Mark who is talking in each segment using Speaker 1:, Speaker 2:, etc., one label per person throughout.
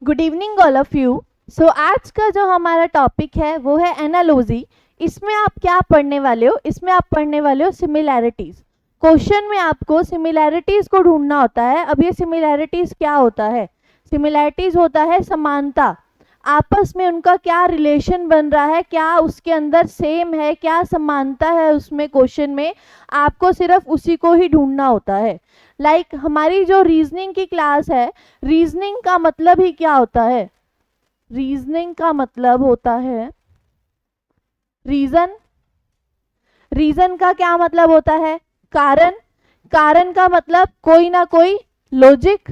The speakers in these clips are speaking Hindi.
Speaker 1: Good evening all of you. So आज का जो हमारा टॉपिक है वो है एनालॉजी। इसमें आप क्या पढ़ने वाले हो? इसमें आप पढ़ने वाले हो सिमिलैरिटीज। क्वेश्चन में आपको सिमिलैरिटीज को ढूंढना होता है। अब ये सिमिलैरिटीज क्या होता है? सिमिलैरिटीज होता है समानता, आपस में उनका क्या रिलेशन बन रहा है, क्या उसके अंदर सेम है, क्या समानता है उसमें। क्वेश्चन में आपको सिर्फ उसी को ही ढूंढना होता है। हमारी जो रीजनिंग की क्लास है, रीजनिंग का मतलब ही क्या होता है? रीजनिंग का मतलब होता है रीजन। रीजन का क्या मतलब होता है? कारण। कारण का मतलब कोई ना कोई लॉजिक।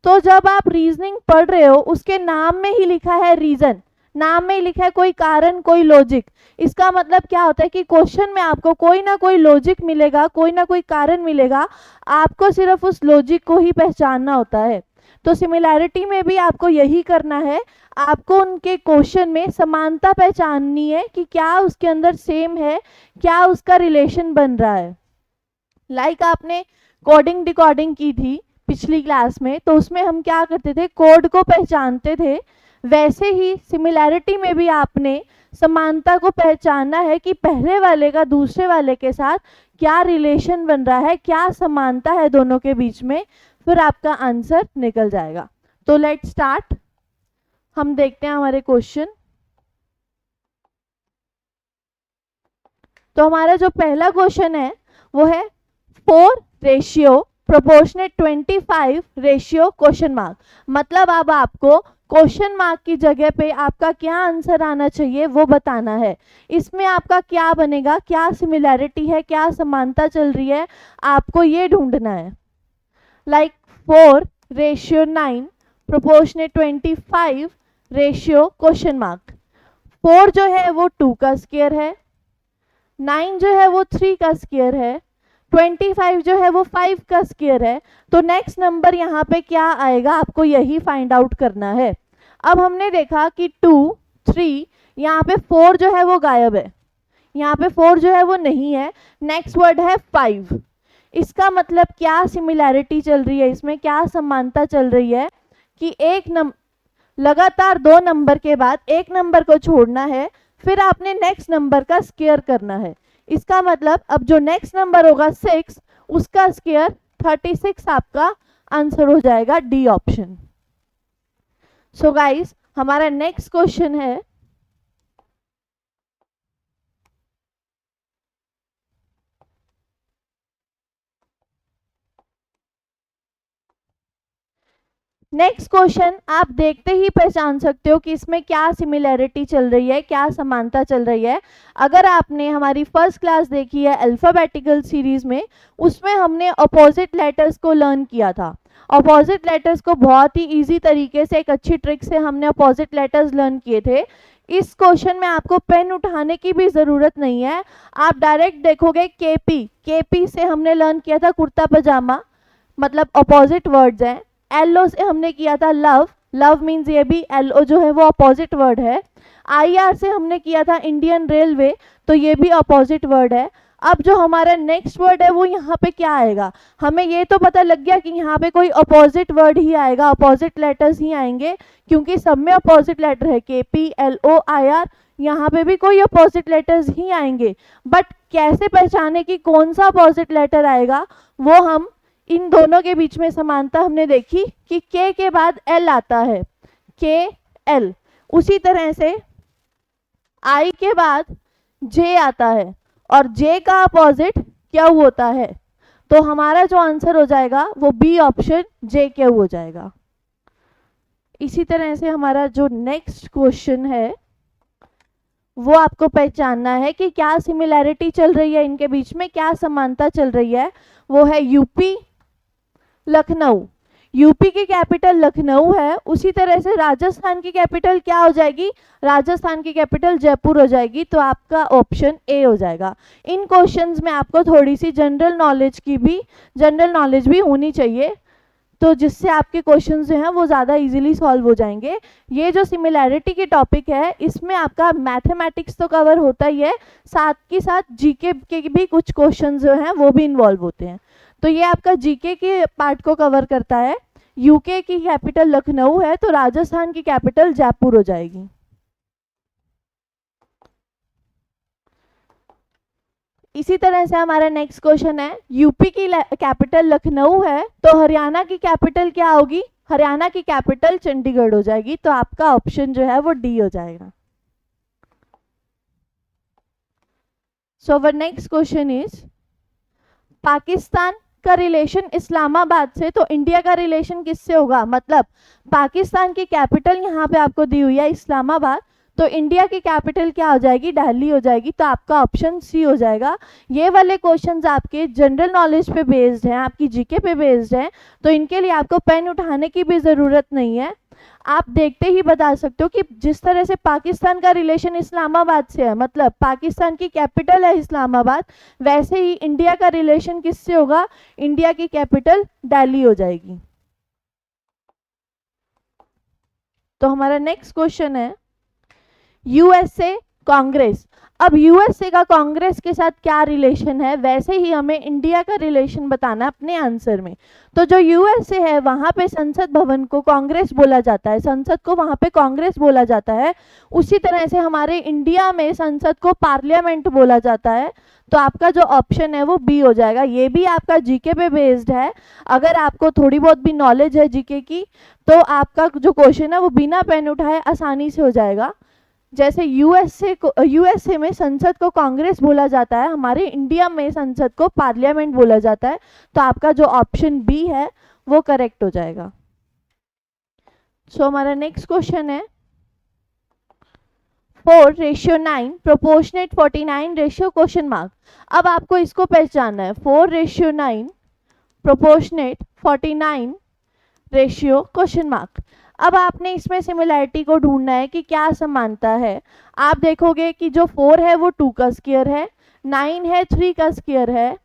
Speaker 1: तो जब आप रीजनिंग पढ़ रहे हो, उसके नाम में ही लिखा है रीजन, नाम में ही लिखा है कोई कारण, कोई लॉजिक। इसका मतलब क्या होता है कि क्वेश्चन में आपको कोई ना कोई लॉजिक मिलेगा, कोई ना कोई कारण मिलेगा, आपको सिर्फ उस लॉजिक को ही पहचानना होता है। तो सिमिलैरिटी में भी आपको यही करना है, आपको उनके क्वेश्चन में समानता पहचाननी है कि क्या उसके अंदर सेम है, क्या उसका रिलेशन बन रहा है। आपने कोडिंग डिकोडिंग की थी पिछली क्लास में, तो उसमें हम क्या करते थे? कोड को पहचानते थे। वैसे ही सिमिलैरिटी में भी आपने समानता को पहचानना है कि पहले वाले का दूसरे वाले के साथ क्या रिलेशन बन रहा है, क्या समानता है दोनों के बीच में, फिर आपका आंसर निकल जाएगा। तो लेट स्टार्ट। हम देखते हैं हमारे क्वेश्चन। तो हमारा जो पहला क्वेश्चन है वो है 4 ratio proportionate 25 ratio question mark. मतलब अब आपको क्वेश्चन मार्क की जगह पे आपका क्या आंसर आना चाहिए वो बताना है। इसमें आपका क्या बनेगा, क्या सिमिलैरिटी है, क्या समानता चल रही है, आपको ये ढूंढना है। 4 ratio 9 proportionate 25 ratio question mark. 4 जो है वो 2 का स्क्वायर है, 9 जो है वो 3 का स्क्वायर है, 25 जो है वो 5 का स्क्वायर है। तो नेक्स्ट नंबर यहाँ पे क्या आएगा, आपको यही फाइंड आउट करना है। अब हमने देखा कि 2, 3, यहाँ पे 4 जो है वो गायब है, यहाँ पे 4 जो है वो नहीं है। नेक्स्ट वर्ड है 5। इसका मतलब क्या सिमिलैरिटी चल रही है, इसमें क्या समानता चल रही है कि लगातार 2 नंबर के बाद एक नंबर को छोड़ना है, फिर आपने नेक्स्ट नंबर का स्क्वायर करना है। इसका मतलब अब जो नेक्स्ट नंबर होगा 6, उसका स्क्वायर 36 आपका आंसर हो जाएगा, डी ऑप्शन। सो गाइस, हमारा नेक्स्ट क्वेश्चन है नेक्स्ट क्वेश्चन। आप देखते ही पहचान सकते हो कि इसमें क्या सिमिलैरिटी चल रही है, क्या समानता चल रही है। अगर आपने हमारी फर्स्ट क्लास देखी है अल्फाबेटिकल सीरीज में, उसमें हमने अपोजिट लेटर्स को लर्न किया था। अपोजिट लेटर्स को बहुत ही इजी तरीके से, एक अच्छी ट्रिक से हमने अपोजिट लेटर्स लर्न किए थे। इस क्वेश्चन में आपको पेन उठाने की भी ज़रूरत नहीं है, आप डायरेक्ट देखोगे केपी। केपी से हमने लर्न किया था कुर्ता पजामा, मतलब अपोजिट वर्ड्स हैं। एलओ से हमने किया था लव, लव मीन्स ये भी एलओ जो है वो अपोजिट वर्ड है। आईआर से हमने किया था इंडियन रेलवे, तो ये भी अपोजिट वर्ड है। अब जो हमारा नेक्स्ट वर्ड है वो यहाँ पे क्या आएगा, हमें ये तो पता लग गया कि यहाँ पे कोई अपोजिट वर्ड ही आएगा, अपोजिट लेटर्स ही आएंगे, क्योंकि सब में अपोजिट लेटर है, K P L O I R, यहाँ पे भी कोई अपोजिट लेटर्स ही आएंगे। बट कैसे पहचाने कि कौन सा अपोजिट लेटर आएगा, वो हम इन दोनों के बीच में समानता हमने देखी कि के बाद एल आता है, के एल। उसी तरह से आई के बाद जे आता है, और जे का अपोजिट क्यू होता है। तो हमारा जो आंसर हो जाएगा वो बी ऑप्शन, जे क्यू हो जाएगा। इसी तरह से हमारा जो नेक्स्ट क्वेश्चन है वो आपको पहचानना है कि क्या सिमिलैरिटी चल रही है इनके बीच में, क्या समानता चल रही है। वो है यूपी लखनऊ। यूपी की कैपिटल लखनऊ है, उसी तरह से राजस्थान की कैपिटल क्या हो जाएगी, राजस्थान की कैपिटल जयपुर हो जाएगी। तो आपका ऑप्शन ए हो जाएगा। इन क्वेश्चंस में आपको थोड़ी सी जनरल नॉलेज भी होनी चाहिए, तो जिससे आपके क्वेश्चंस जो हैं वो ज़्यादा इजीली सॉल्व हो जाएंगे। ये जो सिमिलैरिटी की टॉपिक है, इसमें आपका मैथमेटिक्स तो कवर होता ही है, साथ के साथ जीके के भी कुछ क्वेश्चन जो हैं वो भी इन्वॉल्व होते हैं। तो ये आपका जीके के पार्ट को कवर करता है। यूके की कैपिटल लखनऊ है तो राजस्थान की कैपिटल जयपुर हो जाएगी। इसी तरह से हमारा नेक्स्ट क्वेश्चन है, यूपी की कैपिटल लखनऊ है तो हरियाणा की कैपिटल क्या होगी? हरियाणा की कैपिटल चंडीगढ़ हो जाएगी। तो आपका ऑप्शन जो है वो डी हो जाएगा। So our next question is, Pakistan का रिलेशन इस्लामाबाद से, तो इंडिया का रिलेशन किससे होगा? मतलब पाकिस्तान की कैपिटल यहाँ पे आपको दी हुई है इस्लामाबाद, तो इंडिया की कैपिटल क्या हो जाएगी? दिल्ली हो जाएगी। तो आपका ऑप्शन सी हो जाएगा। ये वाले क्वेश्चंस आपके जनरल नॉलेज पे बेस्ड हैं, आपकी जीके पे बेस्ड हैं, तो इनके लिए आपको पेन उठाने की भी ज़रूरत नहीं है, आप देखते ही बता सकते हो कि जिस तरह से पाकिस्तान का रिलेशन इस्लामाबाद से है, मतलब पाकिस्तान की कैपिटल है इस्लामाबाद, वैसे ही इंडिया का रिलेशन किससे होगा? इंडिया की कैपिटल दिल्ली हो जाएगी। तो हमारा नेक्स्ट क्वेश्चन है, यूएसए कांग्रेस। अब यूएसए का कांग्रेस के साथ क्या रिलेशन है, वैसे ही हमें इंडिया का रिलेशन बताना अपने आंसर में। तो जो यूएसए है वहाँ पे संसद भवन को कांग्रेस बोला जाता है, संसद को वहाँ पे कांग्रेस बोला जाता है। उसी तरह से हमारे इंडिया में संसद को पार्लियामेंट बोला जाता है। तो आपका जो ऑप्शन है वो बी हो जाएगा। ये भी आपका जीके पे बेस्ड है, अगर आपको थोड़ी बहुत भी नॉलेज है जीके की तो आपका जो क्वेश्चन है वो बिना पेन उठाए आसानी से हो जाएगा। जैसे यूएसए में संसद को कांग्रेस बोला जाता है, हमारे इंडिया में संसद को पार्लियामेंट बोला जाता है। तो आपका जो ऑप्शन बी है वो करेक्ट हो जाएगा। सो हमारा नेक्स्ट क्वेश्चन है, 4:9 प्रोपोर्शनेट 49 रेशियो क्वेश्चन मार्क। अब आपको इसको पहचानना है, 4:9 प्रोपोर्शनेट 49 रेशियो क्वेश्चन मार्क। अब आपने इसमें सिमिलैरिटी को ढूंढना है कि क्या समानता है। आप देखोगे कि जो 4 है वो 2 का स्क्वायर है, 9 है 3 का स्क्वायर है,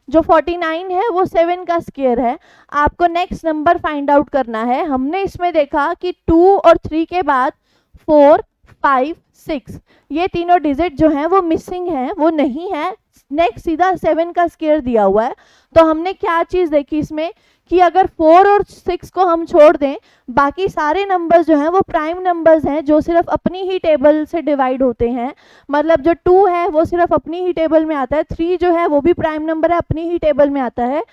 Speaker 1: जो 49 है वो 7 का स्क्वायर है। आपको नेक्स्ट नंबर फाइंड आउट करना है। हमने इसमें देखा कि 2 और 3 के बाद 4, 5, 6 ये तीनों डिजिट जो हैं वो मिसिंग हैं, वो नहीं है। नेक्स्ट सीधा 7 का स्क्वायर दिया हुआ है। तो हमने क्या चीज़ देखी इसमें कि अगर 4 और 6 को हम छोड़ दें, बाकी सारे नंबर्स जो हैं वो प्राइम नंबर्स हैं जो सिर्फ अपनी ही टेबल से डिवाइड होते हैं। मतलब जो 2 है वो सिर्फ अपनी ही टेबल में आता है, 3 जो है वो भी प्राइम नंबर है, अपनी ही टेबल में आता है,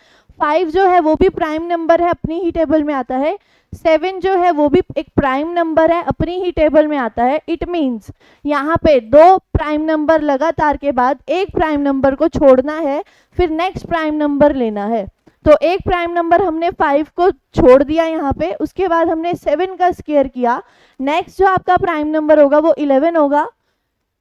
Speaker 1: 5 जो है वो भी प्राइम नंबर है, अपनी ही टेबल में आता है, 7 जो है वो भी एक प्राइम नंबर है, अपनी ही टेबल में आता है। इट मीन्स यहाँ पे 2 प्राइम नंबर लगातार के बाद एक प्राइम नंबर को छोड़ना है, फिर नेक्स्ट प्राइम नंबर लेना है। तो एक प्राइम नंबर हमने 5 को छोड़ दिया यहाँ पे, उसके बाद हमने 7 का स्क्वायर किया। नेक्स्ट जो आपका प्राइम नंबर होगा वो 11 होगा।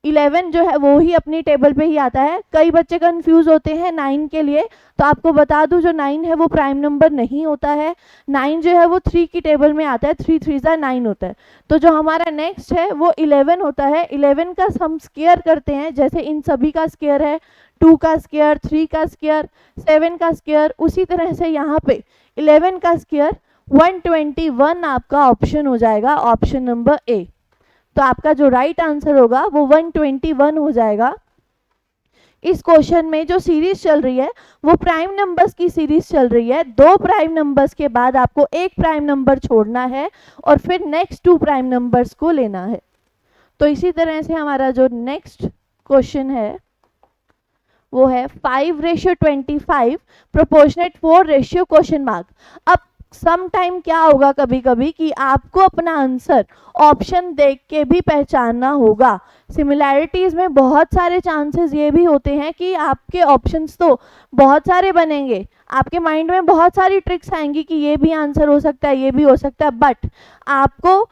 Speaker 1: 11 जो है वो ही अपनी टेबल पे ही आता है। कई बच्चे कंफ्यूज होते हैं 9 के लिए, तो आपको बता दूं जो 9 है वो प्राइम नंबर नहीं होता है। 9 जो है वो 3 की टेबल में आता है, 3 3 9 होता है। तो जो हमारा नेक्स्ट है वो 11 होता है। 11 का हम स्क्वायर करते हैं, जैसे इन सभी का स्क्वायर है, 2 का स्क्वायर, 3 का स्क्वायर, 7 का स्क्वायर। उसी तरह से यहाँ पे 11 का स्क्वायर 121 आपका ऑप्शन हो जाएगा, ऑप्शन नंबर ए। तो आपका जो राइट आंसर होगा वो 121 हो जाएगा। इस क्वेश्चन में जो सीरीज चल रही है वो प्राइम नंबर्स की सीरीज चल रही है। 2 प्राइम नंबर्स के बाद आपको एक प्राइम नंबर छोड़ना है और फिर नेक्स्ट 2 प्राइम नंबर्स को लेना है। तो इसी तरह से हमारा जो नेक्स्ट क्वेश्चन है वो है 5:25 प्रोपोर्शनेट 4 रेशियो क्वेश्चन मार्क। अब सम टाइम क्या होगा कभी कभी कि आपको अपना आंसर ऑप्शन देख के भी पहचानना होगा। सिमिलैरिटीज़ में बहुत सारे चांसेस ये भी होते हैं कि आपके ऑप्शंस तो बहुत सारे बनेंगे, आपके माइंड में बहुत सारी ट्रिक्स आएंगी कि ये भी आंसर हो सकता है, ये भी हो सकता है, बट आपको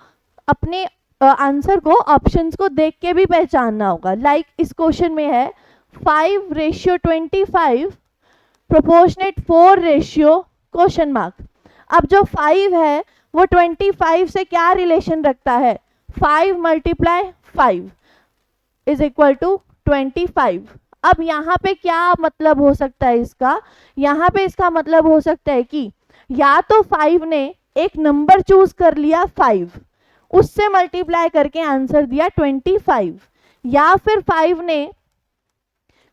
Speaker 1: अपने आंसर को ऑप्शंस को देख के भी पहचानना होगा। लाइक इस क्वेश्चन में है 5:25 प्रोपोर्शनेट 4 रेशियो क्वेश्चन मार्क। अब जो 5 है वो 25 से क्या रिलेशन रखता है? 5 × 5 इज इक्वल टू 25। अब यहाँ पे क्या मतलब हो सकता है इसका? यहाँ पे इसका मतलब हो सकता है कि या तो 5 ने एक नंबर चूज कर लिया 5, उससे मल्टीप्लाई करके आंसर दिया 25, या फिर 5 ने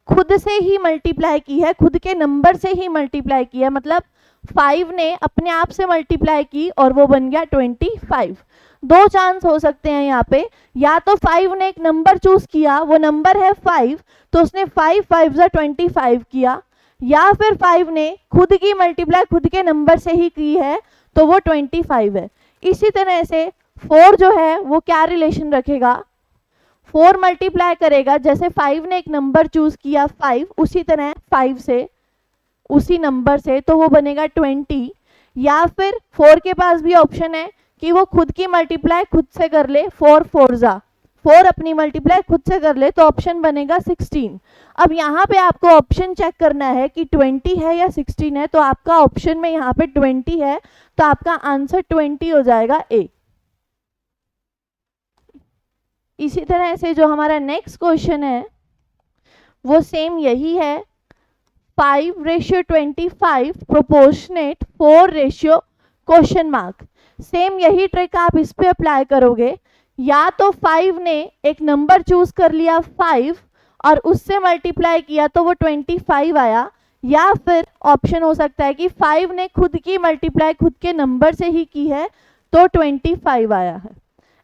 Speaker 1: खुद से ही मल्टीप्लाई की है, खुद के नंबर से ही मल्टीप्लाई की है, मतलब 5 ने अपने आप से मल्टीप्लाई की और वो बन गया 25। दो चांस हो सकते हैं यहाँ पे, या तो 5 ने एक नंबर चूज किया, वो नंबर है 5, तो उसने 5 5 25 किया, या फिर 5 ने खुद की मल्टीप्लाई खुद के नंबर से ही की है तो वो 25 है। इसी तरह से 4 जो है वो क्या रिलेशन रखेगा, 4 मल्टीप्लाई करेगा, जैसे 5 ने एक नंबर चूज किया 5, उसी तरह 5 से उसी नंबर से, तो वो बनेगा 20। या फिर 4 के पास भी ऑप्शन है कि वो खुद की मल्टीप्लाई खुद से कर ले, 4 4 4 अपनी मल्टीप्लाई खुद से कर ले, तो ऑप्शन बनेगा 16। अब यहाँ पे आपको ऑप्शन चेक करना है कि 20 है या 16 है, तो आपका ऑप्शन में यहाँ पे 20 है, तो आपका आंसर 20 हो जाएगा ए। इसी तरह से जो हमारा नेक्स्ट क्वेश्चन है वो सेम यही है, 5:25 प्रोपोर्शनेट 4 क्वेश्चन मार्क। सेम यही ट्रिक आप इस पे अप्लाई करोगे, या तो 5 ने एक नंबर चूज कर लिया 5 और उससे मल्टीप्लाई किया तो वो 25 आया, या फिर ऑप्शन हो सकता है कि 5 ने खुद की मल्टीप्लाई खुद के नंबर से ही की है तो 25 आया है।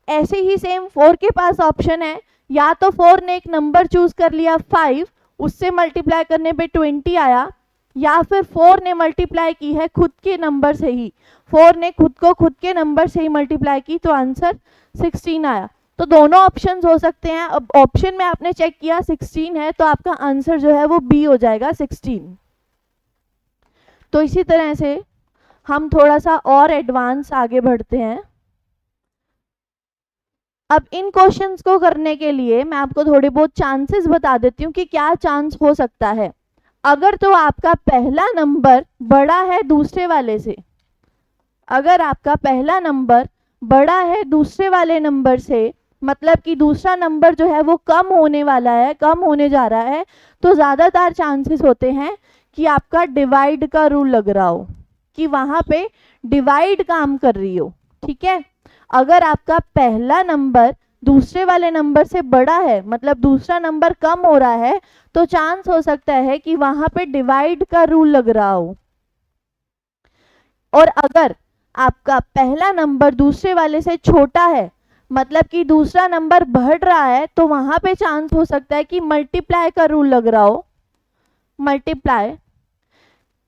Speaker 1: ऐसे ही सेम 4 के पास ऑप्शन है, या तो 4 ने एक नंबर चूज कर लिया 5, उससे मल्टीप्लाई करने पे 20 आया, या फिर 4 ने मल्टीप्लाई की है खुद के नंबर से ही, 4 ने खुद को खुद के नंबर से ही मल्टीप्लाई की तो आंसर 16 आया। तो दोनों ऑप्शंस हो सकते हैं। अब ऑप्शन में आपने चेक किया 16 है, तो आपका आंसर जो है वो बी हो जाएगा 16। तो इसी तरह से हम थोड़ा सा और एडवांस आगे बढ़ते हैं। अब इन क्वेश्चंस को करने के लिए मैं आपको थोड़े बहुत चांसेस बता देती हूँ कि क्या चांस हो सकता है। अगर तो आपका पहला नंबर बड़ा है दूसरे वाले से, अगर आपका पहला नंबर बड़ा है दूसरे वाले नंबर से, मतलब कि दूसरा नंबर जो है वो कम होने वाला है, कम होने जा रहा है, तो ज़्यादातर चांसेस होते हैं कि आपका डिवाइड का रूल लग रहा हो, कि वहाँ पे डिवाइड काम कर रही हो। ठीक है, अगर आपका पहला नंबर दूसरे वाले नंबर से बड़ा है, मतलब दूसरा नंबर कम हो रहा है, तो चांस हो सकता है कि वहां पे डिवाइड का रूल लग रहा हो। और अगर आपका पहला नंबर दूसरे वाले से छोटा है, मतलब कि दूसरा नंबर बढ़ रहा है, तो वहां पे चांस हो सकता है कि मल्टीप्लाई का रूल लग रहा हो, मल्टीप्लाई।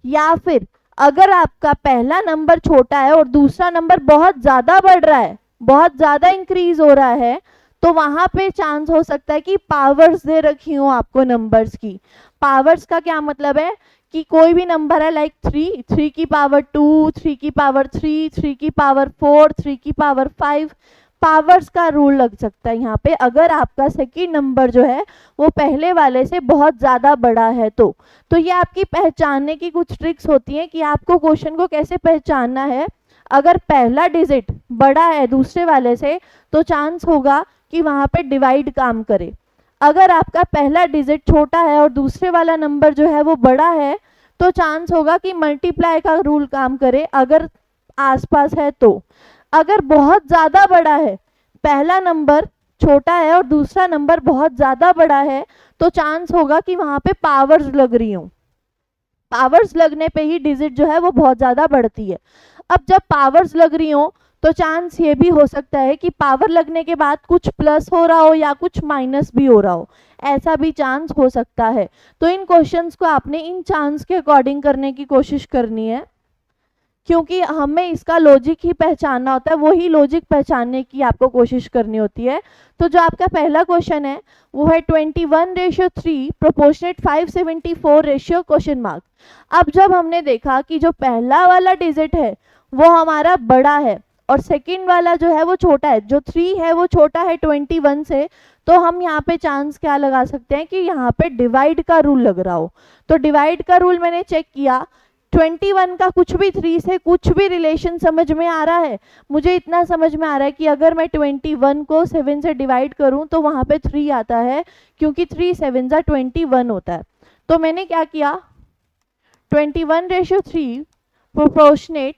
Speaker 1: या फिर अगर आपका पहला नंबर छोटा है और दूसरा नंबर बहुत ज़्यादा बढ़ रहा है, बहुत ज़्यादा इंक्रीज हो रहा है, तो वहाँ पे चांस हो सकता है कि पावर्स दे रखी हो आपको नंबर्स की। पावर्स का क्या मतलब है कि कोई भी नंबर है लाइक 3 की पावर 2, 3 की पावर 3, 3 की पावर 4, 3 की पावर 5, पावर्स का रूल लग सकता है यहाँ पे, अगर आपका सेकंड नंबर जो है वो पहले वाले से बहुत ज़्यादा बड़ा है तो ये आपकी पहचानने की कुछ ट्रिक्स होती हैं कि आपको क्वेश्चन को कैसे पहचानना है। अगर पहला डिजिट बड़ा है दूसरे वाले से तो चांस होगा कि वहाँ पे डिवाइड काम करे। अगर आपका पहला डिजिट छोटा है और दूसरे वाला नंबर जो है वो बड़ा है तो चांस होगा कि मल्टीप्लाई का रूल काम करे, अगर आसपास है तो। अगर बहुत ज़्यादा बड़ा है, पहला नंबर छोटा है और दूसरा नंबर बहुत ज़्यादा बड़ा है, तो चांस होगा कि वहाँ पे पावर्स लग रही हों। पावर्स लगने पे ही डिजिट जो है वो बहुत ज़्यादा बढ़ती है। अब जब पावर्स लग रही हों तो चांस ये भी हो सकता है कि पावर लगने के बाद कुछ प्लस हो रहा हो या कुछ माइनस भी हो रहा हो, ऐसा भी चांस हो सकता है। तो इन क्वेश्चंस को आपने इन चांस के अकॉर्डिंग करने की कोशिश करनी है, क्योंकि हमें इसका लॉजिक ही पहचानना होता है, वही लॉजिक पहचानने की आपको कोशिश करनी होती है। तो जो आपका पहला क्वेश्चन है वो है 21:3 प्रोपोर्शनेट 574 क्वेश्चन मार्क। अब जब हमने देखा कि जो पहला वाला डिजिट है वो हमारा बड़ा है और सेकंड वाला जो है वो छोटा है, जो 3 है वो छोटा है 21 से, तो हम यहाँ पे चांस क्या लगा सकते हैं कि यहाँ पे डिवाइड का रूल लग रहा हो। तो डिवाइड का रूल मैंने चेक किया, 21 का कुछ भी 3 से कुछ भी रिलेशन समझ में आ रहा है। मुझे इतना समझ में आ रहा है कि अगर मैं 21 को 7 से डिवाइड करूं तो वहाँ पे 3 आता है, क्योंकि 3 7 21 होता है। तो मैंने क्या किया, 21:3 प्रोपोर्शनेट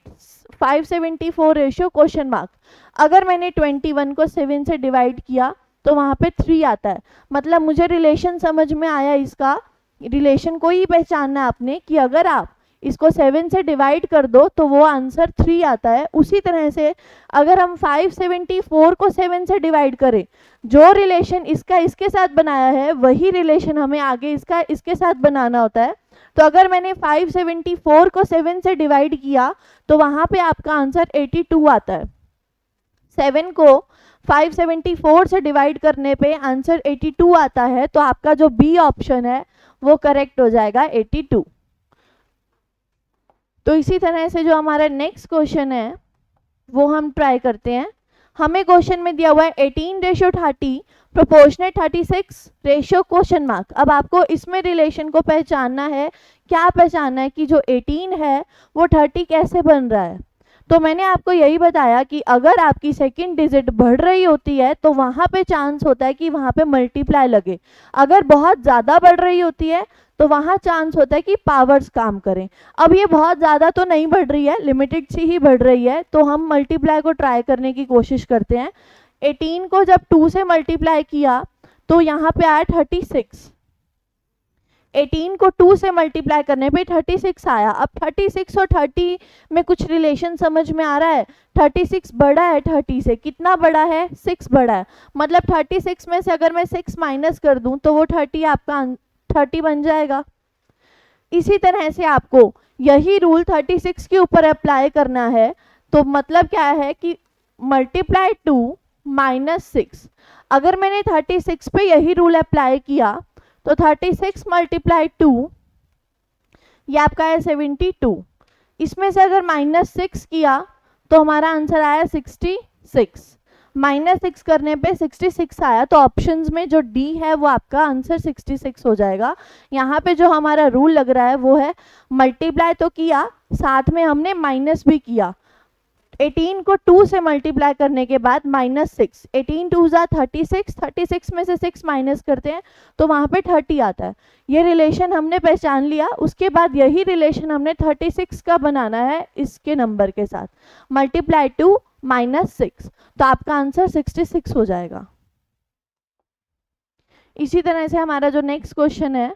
Speaker 1: 574 क्वेश्चन मार्क। अगर मैंने 21 को 7 से डिवाइड किया तो वहाँ पे 3 आता है, मतलब मुझे रिलेशन समझ में आया इसका रिलेशन को ही पहचानना है आपने कि अगर आप इसको 7 से डिवाइड कर दो तो वो आंसर 3 आता है। उसी तरह से अगर हम 574 को 7 से डिवाइड करें, जो रिलेशन इसका इसके साथ बनाया है वही रिलेशन हमें आगे इसका इसके साथ बनाना होता है। तो अगर मैंने 574 को 7 से डिवाइड किया तो वहाँ पे आपका आंसर 82 आता है। 7 को 574 से डिवाइड करने पे आंसर 82 आता है, तो आपका जो बी ऑप्शन है वो करेक्ट हो जाएगा 82। तो इसी तरह से जो हमारा नेक्स्ट क्वेश्चन है वो हम ट्राई करते हैं। हमें क्वेश्चन में दिया हुआ है 18:30 प्रोपोर्शनेट 36 रेशियो क्वेश्चन मार्क। अब आपको इसमें रिलेशन को पहचानना है। क्या पहचानना है कि जो 18 है वो 30 कैसे बन रहा है। तो मैंने आपको यही बताया कि अगर आपकी सेकंड डिजिट बढ़ रही होती है तो वहाँ पे चांस होता है कि वहाँ पे मल्टीप्लाई लगे। अगर बहुत ज़्यादा बढ़ रही होती है तो वहाँ चांस होता है कि पावर्स काम करें। अब ये बहुत ज़्यादा तो नहीं बढ़ रही है, लिमिटेड सी ही बढ़ रही है, तो हम मल्टीप्लाई को ट्राई करने की कोशिश करते हैं। 18 को जब 2 से मल्टीप्लाई किया तो यहाँ पे आया 36। 18 को 2 से मल्टीप्लाई करने पे 36 आया। अब 36 और 30 में कुछ रिलेशन समझ में आ रहा है। 36 बड़ा है 30 से, कितना बड़ा है 6 बड़ा है, मतलब 36 में से अगर मैं 6 माइनस कर दूं तो वो 30 आपका 30 बन जाएगा। इसी तरह से आपको यही रूल 36 के ऊपर अप्लाई करना है। तो मतलब क्या है कि मल्टीप्लाई 2 माइनस 6, अगर मैंने 36 पे यही रूल अप्लाई किया तो 36 मल्टीप्लाई 2 ये आपका है 72। इसमें से अगर माइनस 6 किया तो हमारा आंसर आया 66। माइनस 6 करने पे 66 आया, तो ऑप्शंस में जो डी है वो आपका आंसर 66 हो जाएगा। यहाँ पे जो हमारा रूल लग रहा है वो है मल्टीप्लाई तो किया, साथ में हमने माइनस भी किया। 18 को 2 से मल्टीप्लाई करने के बाद -6, 18 2 जा 36, 36 में से 6 माइनस करते हैं तो वहाँ पे 30 आता है। ये रिलेशन हमने पहचान लिया। उसके बाद यही रिलेशन हमने 36 का बनाना है इसके नंबर के साथ, मल्टीप्लाई 2 -6, तो आपका आंसर 66 हो जाएगा। इसी तरह से हमारा जो नेक्स्ट क्वेश्चन है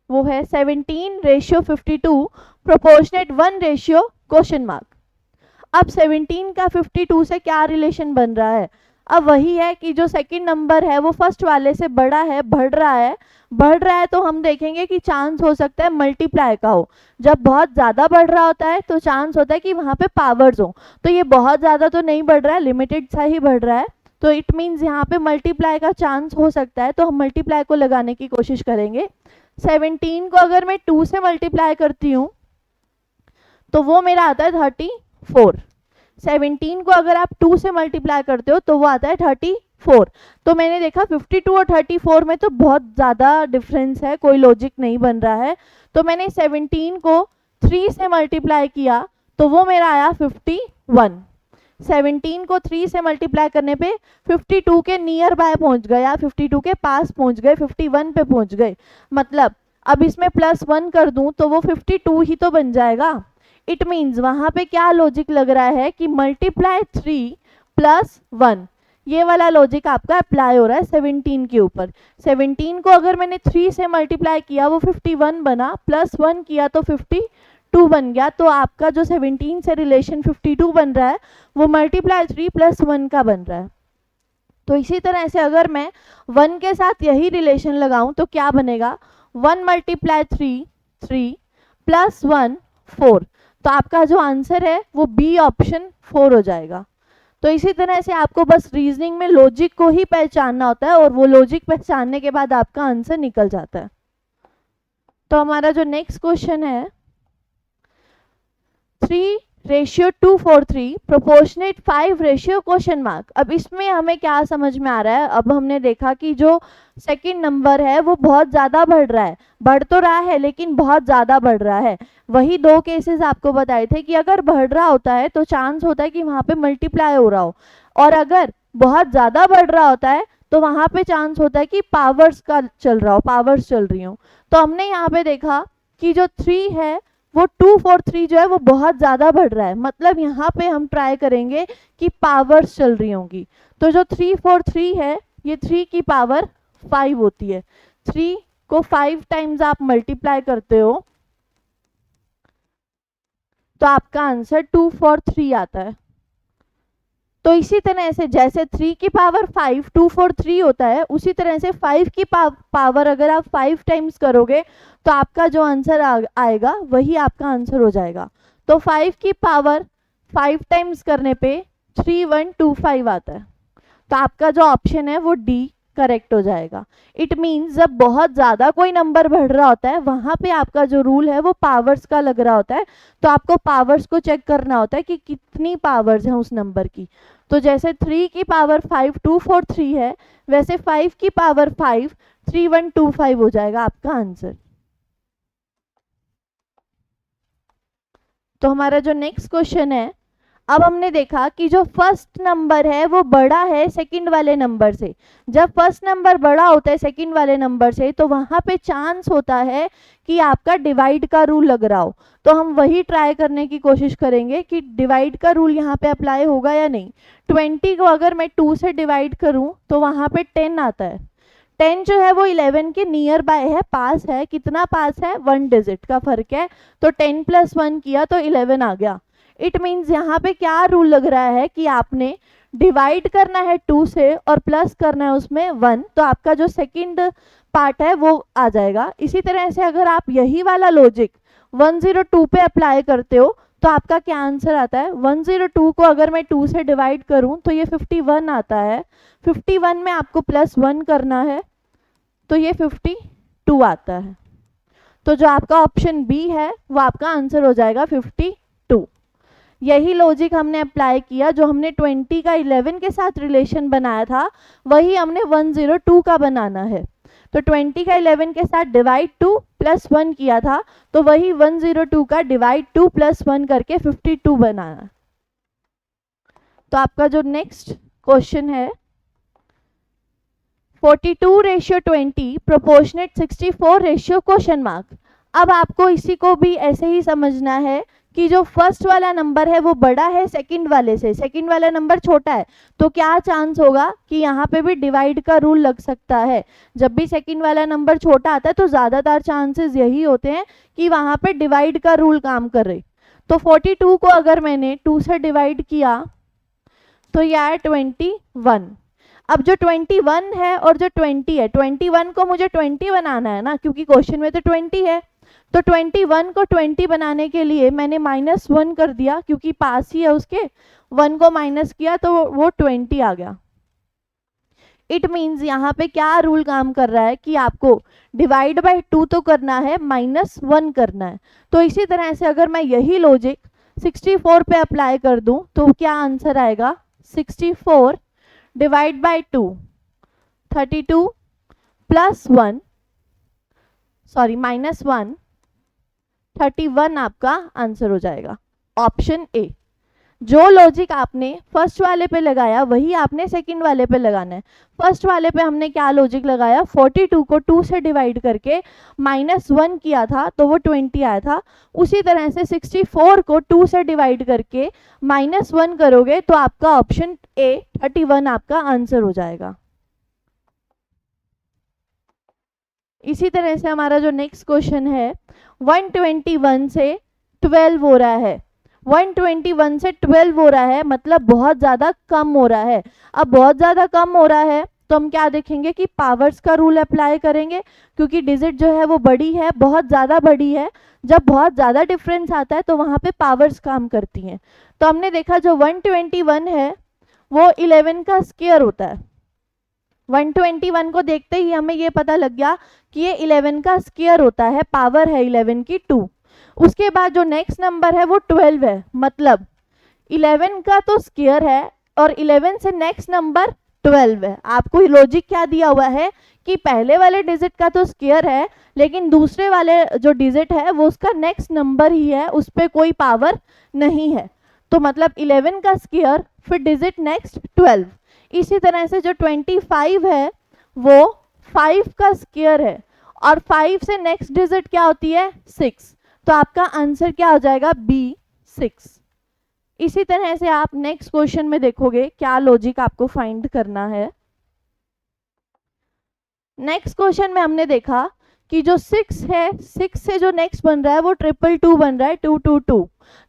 Speaker 1: वो है 17:52 प्रोपोर्शनेट 1 क्वेश्चन मार्क। अब 17 का 52 से क्या रिलेशन बन रहा है। अब वही है कि जो सेकंड नंबर है वो फर्स्ट वाले से बड़ा है, बढ़ रहा है, तो हम देखेंगे कि चांस हो सकता है मल्टीप्लाई का हो। जब बहुत ज़्यादा बढ़ रहा होता है तो चांस होता है कि वहाँ पे पावर्स हो। तो ये बहुत ज़्यादा तो नहीं बढ़ रहा है, लिमिटेड सा ही बढ़ रहा है, तो इट मीन्स यहाँ पे मल्टीप्लाई का चांस हो सकता है। तो हम मल्टीप्लाई को लगाने की कोशिश करेंगे। 17 को अगर मैं 2 से मल्टीप्लाई करती हूँ तो वो मेरा आता है 34। 17 को अगर आप 2 से मल्टीप्लाई करते हो तो वो आता है 34। तो मैंने देखा 52 और 34 में तो बहुत ज़्यादा डिफरेंस है, कोई लॉजिक नहीं बन रहा है। तो मैंने 17 को 3 से मल्टीप्लाई किया तो वो मेरा आया 51। 17 को 3 से मल्टीप्लाई करने पे 52 के नियर बाय पहुंच गए, या 52 के पास पहुंच गए, 51 पे पहुंच गए। मतलब अब इसमें +1 कर दूं तो वो 52 ही तो बन जाएगा। इट मीन्स वहाँ पे क्या लॉजिक लग रहा है कि मल्टीप्लाई 3 + 1, ये वाला लॉजिक आपका अप्लाई हो रहा है 17 के ऊपर। 17 को अगर मैंने 3 से मल्टीप्लाई किया वो 51 बना, +1 किया तो 52 बन गया। तो आपका जो 17 से रिलेशन 52 बन रहा है वो मल्टीप्लाई 3 + 1 का बन रहा है। तो इसी तरह से अगर मैं 1 के साथ यही रिलेशन लगाऊं तो क्या बनेगा, 1 × 3 3 + 1 4। तो आपका जो आंसर है वो बी ऑप्शन 4 हो जाएगा। तो इसी तरह से आपको बस रीजनिंग में लॉजिक को ही पहचानना होता है और वो लॉजिक पहचानने के बाद आपका आंसर निकल जाता है। तो हमारा जो नेक्स्ट क्वेश्चन है 3:243 प्रोपोर्शनेट 5 क्वेश्चन मार्क। अब इसमें हमें क्या समझ में आ रहा है, अब हमने देखा कि जो सेकंड नंबर है वो बहुत ज़्यादा बढ़ रहा है, बढ़ तो रहा है लेकिन बहुत ज़्यादा बढ़ रहा है। वही 2 केसेस आपको बताए थे कि अगर बढ़ रहा होता है तो चांस होता है कि वहाँ पे मल्टीप्लाई हो रहा हो, और अगर बहुत ज़्यादा बढ़ रहा होता है तो वहाँ पे चांस होता है कि पावर्स का चल रहा हो, पावर्स चल रही हो। तो हमने यहाँ पे देखा कि जो 3 है वो 2 4 3 जो है वो बहुत ज़्यादा बढ़ रहा है, मतलब यहाँ पे हम ट्राई करेंगे कि पावर्स चल रही होंगी। तो जो 3 4 3 है ये 3 की पावर 5 होती है। 3 को 5 टाइम्स आप मल्टीप्लाई करते हो तो आपका आंसर 243 आता है। तो इसी तरह से जैसे 3 की पावर 5 243 होता है, उसी तरह से 5 की पावर अगर आप 5 टाइम्स करोगे तो आपका जो आंसर आएगा वही आपका आंसर हो जाएगा। तो 5 की पावर 5 टाइम्स करने पे 3125 आता है। तो आपका जो ऑप्शन है वो डी करेक्ट हो जाएगा। इट मीन्स जब बहुत ज़्यादा कोई नंबर बढ़ रहा होता है वहाँ पे आपका जो रूल है वो पावर्स का लग रहा होता है, तो आपको पावर्स को चेक करना होता है कि कितनी पावर्स हैं उस नंबर की। तो जैसे 3 की पावर 5 243 है, वैसे 5 की पावर 5 3125 हो जाएगा आपका आंसर। तो हमारा जो नेक्स्ट क्वेश्चन है, अब हमने देखा कि जो फर्स्ट नंबर है वो बड़ा है सेकंड वाले नंबर से। जब फर्स्ट नंबर बड़ा होता है सेकंड वाले नंबर से तो वहाँ पे चांस होता है कि आपका डिवाइड का रूल लग रहा हो। तो हम वही ट्राई करने की कोशिश करेंगे कि डिवाइड का रूल यहाँ पे अप्लाई होगा या नहीं। 20 को अगर मैं 2 से डिवाइड करूँ तो वहाँ पे 10 आता है। 10 जो है वो 11 के नियर बाय है, पास है। कितना पास है? 1 डिजिट का फर्क है। तो 10 + 1 किया तो 11 आ गया। इट मीन्स यहाँ पे क्या रूल लग रहा है कि आपने डिवाइड करना है 2 से और प्लस करना है उसमें 1, तो आपका जो सेकंड पार्ट है वो आ जाएगा। इसी तरह से अगर आप यही वाला लॉजिक 102 पे अप्लाई करते हो तो आपका क्या आंसर आता है? 102 को अगर मैं 2 से डिवाइड करूं तो ये 51 आता है। 51 में आपको +1 करना है तो ये 52 आता है। तो जो आपका ऑप्शन बी है वो आपका आंसर हो जाएगा 52। यही लॉजिक हमने अप्लाई किया, जो हमने 20 का 11 के साथ रिलेशन बनाया था वही हमने 102 का बनाना है। तो 20 का 11 के साथ डिवाइड 2 + 1 किया था, तो वही 102 का डिवाइड 2 + 1 करके 52 बनाना। तो आपका जो नेक्स्ट क्वेश्चन है 42:20 प्रोपोर्शनेट 64:? अब आपको इसी को भी ऐसे ही समझना है कि जो फर्स्ट वाला नंबर है वो बड़ा है सेकंड वाले से, सेकंड वाला नंबर छोटा है, तो क्या चांस होगा कि यहाँ पे भी डिवाइड का रूल लग सकता है। जब भी सेकंड वाला नंबर छोटा आता है तो ज़्यादातर चांसेस यही होते हैं कि वहाँ पे डिवाइड का रूल काम कर रहे। तो 42 को अगर मैंने 2 से डिवाइड किया तो यह है 21। अब जो 21 है और जो 20 है, 21 को मुझे 20 बनाना है ना, क्योंकि क्वेश्चन में तो 20 है। तो 21 को 20 बनाने के लिए मैंने -1 कर दिया, क्योंकि पास ही है उसके। 1 को माइनस किया तो वो 20 आ गया। इट मीन्स यहाँ पे क्या रूल काम कर रहा है कि आपको डिवाइड बाय 2 तो करना है, -1 करना है। तो इसी तरह से अगर मैं यही लॉजिक 64 पे अप्लाई कर दूं तो क्या आंसर आएगा? 64 डिवाइड बाय 2 32 + 1 सॉरी -1 31 आपका आंसर हो जाएगा, ऑप्शन ए। जो लॉजिक आपने फर्स्ट वाले पे लगाया वही आपने सेकंड वाले पे लगाना है। फर्स्ट वाले पे हमने क्या लॉजिक लगाया? 42 को 2 से डिवाइड करके -1 किया था तो वो 20 आया था। उसी तरह से 64 को 2 से डिवाइड करके -1 करोगे तो आपका ऑप्शन ए 31 आपका आंसर हो जाएगा। इसी तरह से हमारा जो नेक्स्ट क्वेश्चन है 121 से 12 हो रहा है। 121 से 12 हो रहा है मतलब बहुत ज़्यादा कम हो रहा है। अब बहुत ज़्यादा कम हो रहा है तो हम क्या देखेंगे कि पावर्स का रूल अप्लाई करेंगे, क्योंकि डिजिट जो है वो बड़ी है, बहुत ज़्यादा बड़ी है। जब बहुत ज़्यादा डिफरेंस आता है तो वहाँ पे पावर्स काम करती हैं। तो हमने देखा जो 121 है वो 11 का स्क्वायर होता है। 121 को देखते ही हमें ये पता लग गया कि ये 11 का स्क्वायर होता है, पावर है 11 की 2। उसके बाद जो नेक्स्ट नंबर है वो 12 है, मतलब 11 का तो स्क्वायर है और 11 से नेक्स्ट नंबर 12 है। आपको लॉजिक क्या दिया हुआ है कि पहले वाले डिजिट का तो स्क्वायर है लेकिन दूसरे वाले जो डिजिट है वो उसका नेक्स्ट नंबर ही है, उस पर कोई पावर नहीं है। तो मतलब 11 का स्क्वायर फिर डिजिट नेक्स्ट 12। इसी तरह से जो 25 है वो 5 का स्क्वायर है और 5 से नेक्स्ट डिजिट क्या होती है? 6। तो आपका आंसर क्या हो जाएगा? बी 6। इसी तरह से आप नेक्स्ट क्वेश्चन में देखोगे क्या लॉजिक आपको फाइंड करना है। नेक्स्ट क्वेश्चन में हमने देखा कि जो 6 है, 6 से जो नेक्स्ट बन रहा है वो 222 बन रहा है, 222।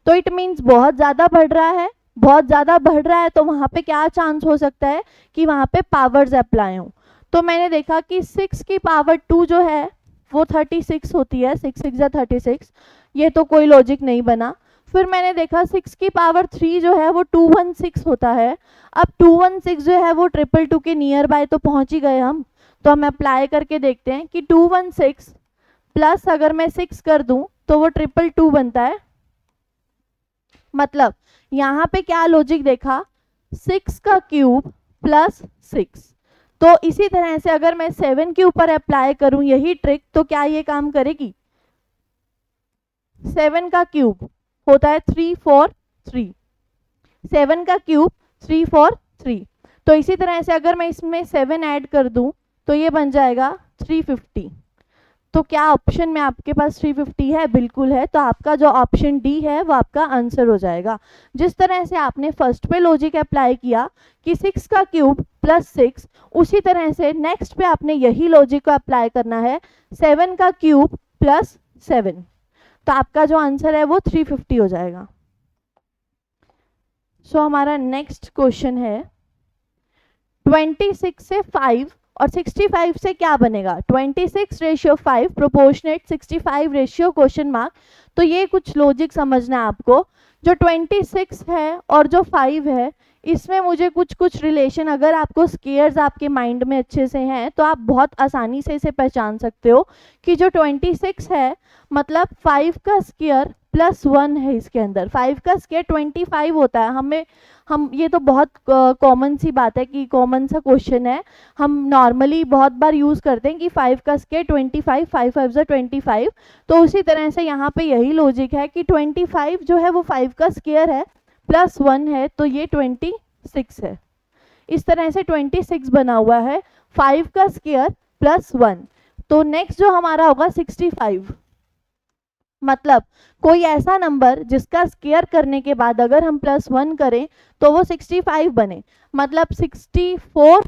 Speaker 1: तो इट मीन्स बहुत ज़्यादा बढ़ रहा है, बहुत ज़्यादा बढ़ रहा है, तो वहाँ पे क्या चांस हो सकता है कि वहाँ पे पावर्स अप्लाई हों। तो मैंने देखा कि 6 की पावर 2 जो है वो 36 होती है, 6 6 या 36, ये तो कोई लॉजिक नहीं बना। फिर मैंने देखा 6 की पावर 3 जो है वो 216 होता है। अब 216 जो है वो 222 के नियर बाय तो पहुंच ही गए हम, तो हम अप्लाई करके देखते हैं कि 216 प्लस अगर मैं 6 कर दूं तो वो 222 बनता है। मतलब यहाँ पे क्या लॉजिक देखा, 6 का क्यूब प्लस 6। तो इसी तरह से अगर मैं 7 के ऊपर अप्लाई करूं यही ट्रिक, तो क्या ये काम करेगी? 7 का क्यूब होता है 343, 7 का क्यूब 343। तो इसी तरह से अगर मैं इसमें 7 ऐड कर दूं तो ये बन जाएगा 350। तो क्या ऑप्शन में आपके पास 350 है? बिल्कुल है। तो आपका जो ऑप्शन डी है वो आपका आंसर हो जाएगा। जिस तरह से आपने फर्स्ट पे लॉजिक अप्लाई किया कि 6 का क्यूब प्लस 6, उसी तरह से नेक्स्ट पे आपने यही लॉजिक को अप्लाई करना है, 7 का क्यूब प्लस 7। तो आपका जो आंसर है वो 350 हो जाएगा। सो हमारा नेक्स्ट क्वेश्चन है 26 से 5 और 65 से क्या बनेगा? 26 ratio 5 proportionate 65 ratio question mark. तो ये कुछ लॉजिक समझना है आपको। जो 26 है और जो 5 है इसमें मुझे कुछ कुछ रिलेशन, अगर आपको स्केयर्स आपके माइंड में अच्छे से हैं तो आप बहुत आसानी से इसे पहचान सकते हो कि जो 26 है मतलब 5 का स्केयर प्लस 1 है इसके अंदर। 5 का स्केयर 25 होता है। हम ये तो बहुत कॉमन सी बात है कि कॉमन सा क्वेश्चन है, हम नॉर्मली बहुत बार यूज़ करते हैं कि 5 का स्केयर 25, 5 5 जा 25। तो उसी तरह से यहाँ पे यही लॉजिक है कि 25 जो है वो 5 का स्केयर है प्लस 1 है, तो ये 26 है। इस तरह से 26 बना हुआ है 5 का स्केयर प्लस 1। तो नेक्स्ट जो हमारा होगा 65। मतलब कोई ऐसा नंबर जिसका स्केयर करने के बाद अगर हम प्लस 1 करें तो वो 65 बने। मतलब 64,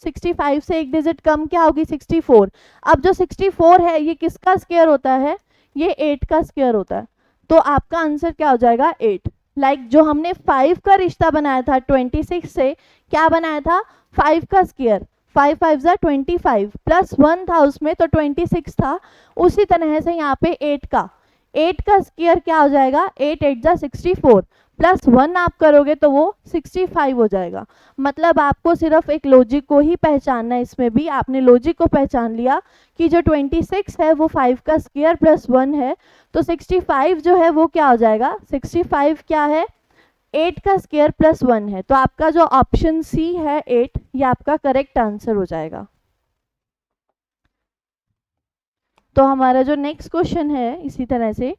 Speaker 1: 65 से एक डिजिट कम क्या होगी? 64। अब जो 64 है ये किसका स्केयर होता है? ये 8 का स्केयर होता है। तो आपका आंसर क्या हो जाएगा? 8। लाइक जो हमने 5 का रिश्ता बनाया था 26 से, क्या बनाया था? 5 का स्केयर, 5 5 जा 25 प्लस 1 था उसमें तो 26 था। उसी तरह से यहाँ पे 8 का स्केयर क्या हो जाएगा? 8 8 जा 64 प्लस 1 आप करोगे तो वो 65 हो जाएगा। मतलब आपको सिर्फ एक लॉजिक को ही पहचानना है। इसमें भी आपने लॉजिक को पहचान लिया कि जो 26 है वो 5 का स्केयर प्लस 1 है, तो 65 जो है वो क्या हो जाएगा? 65 क्या है? 8 का स्केयर प्लस 1 है। तो आपका जो ऑप्शन सी है 8, ये आपका करेक्ट आंसर हो जाएगा। तो हमारा जो नेक्स्ट क्वेश्चन है इसी तरह से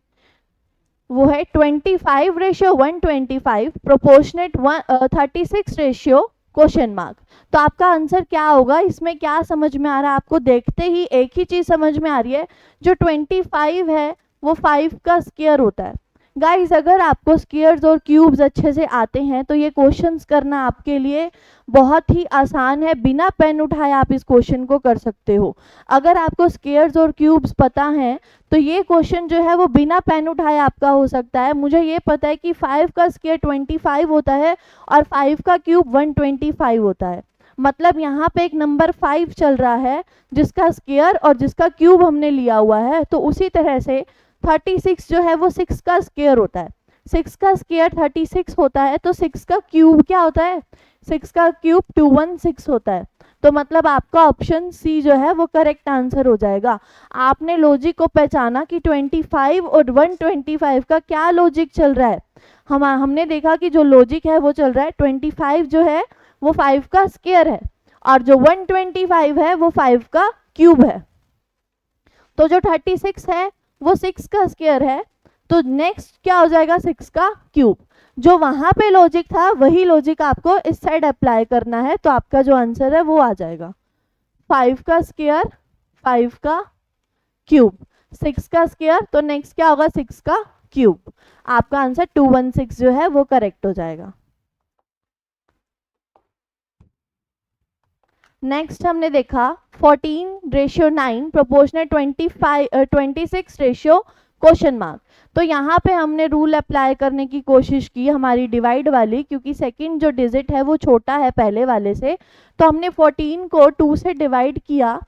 Speaker 1: वो है 25 ratio 125 proportionate 36 ratio question mark. तो आपका आंसर क्या होगा? इसमें क्या समझ में आ रहा है आपको? देखते ही एक ही चीज समझ में आ रही है, जो 25 है वो 5 का स्केयर होता है। गाइस अगर आपको स्केयर्स और क्यूब्स अच्छे से आते हैं तो ये क्वेश्चंस करना आपके लिए बहुत ही आसान है। बिना पेन उठाए आप इस क्वेश्चन को कर सकते हो। अगर आपको स्केयर्स और क्यूब्स पता हैं तो ये क्वेश्चन जो है वो बिना पेन उठाए आपका हो सकता है। मुझे ये पता है कि 5 का स्केयर 25 होता है और 5 का क्यूब 125 होता है। मतलब यहाँ पे एक नंबर 5 चल रहा है जिसका स्केयर और जिसका क्यूब हमने लिया हुआ है। तो उसी तरह से 36 जो है वो 6 का स्केयर होता है। 6 का स्केयर 36 होता है, तो 6 का क्यूब क्या होता है? 6 का क्यूब 216 होता है। तो मतलब आपका ऑप्शन सी जो है वो करेक्ट आंसर हो जाएगा। आपने लॉजिक को पहचाना कि 25 और 125 का क्या लॉजिक चल रहा है। हमने देखा कि जो लॉजिक है वो चल रहा है 25 जो है वो 5 का स्केयर है और जो 125 है वो 5 का क्यूब है। तो जो 36 है वो 6 का स्केयर है, तो नेक्स्ट क्या हो जाएगा? 6 का क्यूब। जो वहां पे लॉजिक था वही लॉजिक आपको इस साइड अप्लाई करना है, तो आपका जो आंसर है वो आ जाएगा 5 का स्केयर 5 का क्यूब, 6 का स्केयर, तो नेक्स्ट क्या होगा? 6 का क्यूब। आपका आंसर 216 जो है वो करेक्ट हो जाएगा। नेक्स्ट हमने देखा 14:9 प्रोपोर्शनल 26 क्वेश्चन मार्क। तो यहाँ पे हमने रूल अप्लाई करने की कोशिश की हमारी डिवाइड वाली, क्योंकि सेकंड जो डिजिट है वो छोटा है पहले वाले से, तो हमने 14 को 2 से डिवाइड किया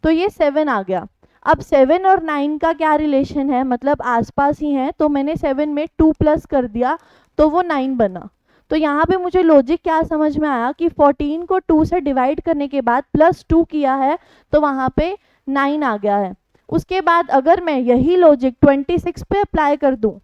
Speaker 1: तो ये 7 आ गया। अब 7 और 9 का क्या रिलेशन है, मतलब आसपास ही है, तो मैंने 7 में 2 प्लस कर दिया तो वो 9 बना। तो यहाँ पे मुझे लॉजिक क्या समझ में आया कि 14 को 2 से डिवाइड करने के बाद +2 किया है तो वहाँ पे 9 आ गया है। उसके बाद अगर मैं यही लॉजिक 26 पे अप्लाई कर दूं,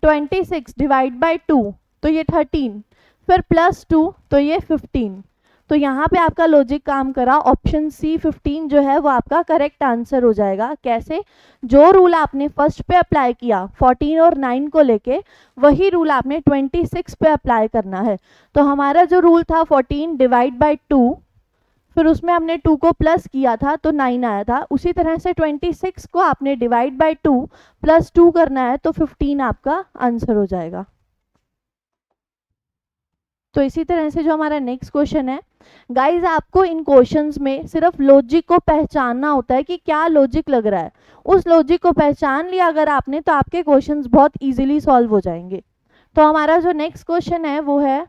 Speaker 1: 26 डिवाइड बाय 2 तो ये 13, फिर +2 तो ये 15। तो यहाँ पे आपका लॉजिक काम करा, ऑप्शन सी 15 जो है वो आपका करेक्ट आंसर हो जाएगा। कैसे? जो रूल आपने फर्स्ट पे अप्लाई किया 14 और 9 को लेके, वही रूल आपने 26 पे अप्लाई करना है। तो हमारा जो रूल था 14 डिवाइड बाय 2, फिर उसमें हमने 2 को प्लस किया था तो 9 आया था। उसी तरह से 26 को आपने डिवाइड बाय 2 प्लस 2 करना है तो 15 आपका आंसर हो जाएगा। तो इसी तरह से जो हमारा नेक्स्ट क्वेश्चन है, गाइज आपको इन क्वेश्चंस में सिर्फ लॉजिक को पहचानना होता है कि क्या लॉजिक लग रहा है। उस लॉजिक को पहचान लिया अगर आपने तो आपके क्वेश्चंस बहुत इजीली सॉल्व हो जाएंगे। तो हमारा जो नेक्स्ट क्वेश्चन है वो है